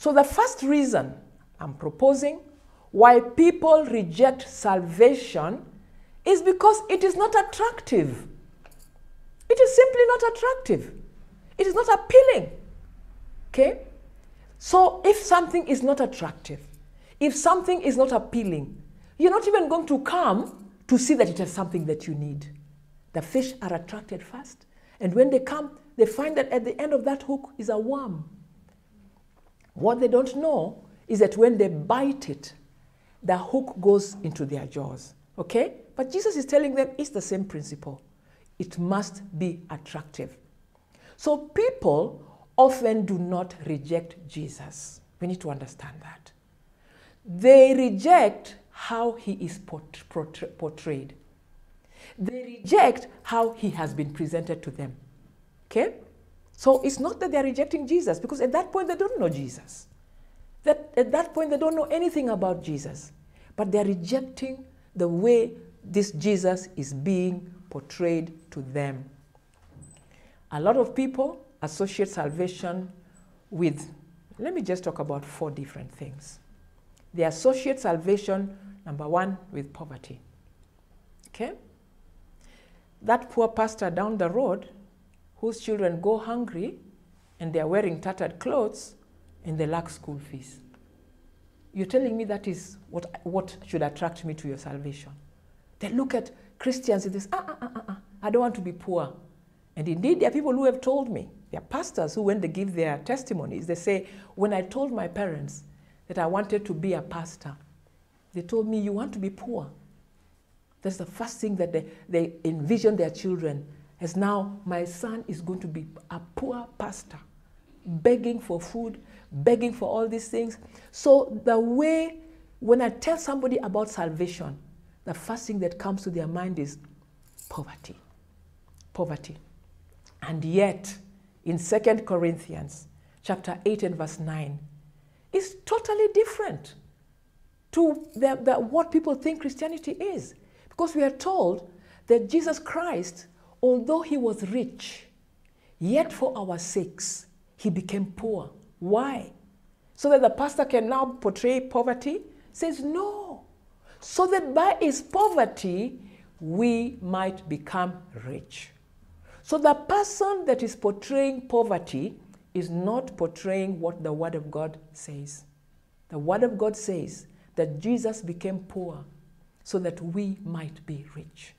So the first reason I'm proposing why people reject salvation is because it is not attractive. It is simply not attractive. It is not appealing. Okay? So if something is not attractive, if something is not appealing, you're not even going to come to see that it has something that you need. The fish are attracted first. And when they come, they find that at the end of that hook is a worm. What they don't know is that when they bite it, the hook goes into their jaws. Okay? But Jesus is telling them it's the same principle. It must be attractive. So people often do not reject Jesus. We need to understand that. They reject how he is portrayed. They reject how he has been presented to them. Okay? So it's not that they're rejecting Jesus, because at that point they don't know Jesus. At that point they don't know anything about Jesus. But they're rejecting the way this Jesus is being portrayed to them. A lot of people associate salvation with, let me just talk about 4 different things. They associate salvation, number 1, with poverty. Okay? That poor pastor down the road whose children go hungry and they're wearing tattered clothes and they lack school fees. You're telling me that is what should attract me to your salvation? They look at Christians and they say, I don't want to be poor. And indeed, there are people who have told me, there are pastors who, when they give their testimonies, they say, when I told my parents that I wanted to be a pastor, they told me, you want to be poor? That's the first thing that they envision their children as. Now, my son is going to be a poor pastor, begging for food, begging for all these things. So the way, when I tell somebody about salvation, the first thing that comes to their mind is poverty. Poverty. And yet, in 2 Corinthians chapter 8 and verse 9, it's totally different to what people think Christianity is. Because we are told that Jesus Christ, although he was rich, yet for our sakes, he became poor. Why? So that the pastor can now portray poverty? Says no. So that by his poverty, we might become rich. So the person that is portraying poverty is not portraying what the Word of God says. The Word of God says that Jesus became poor so that we might be rich.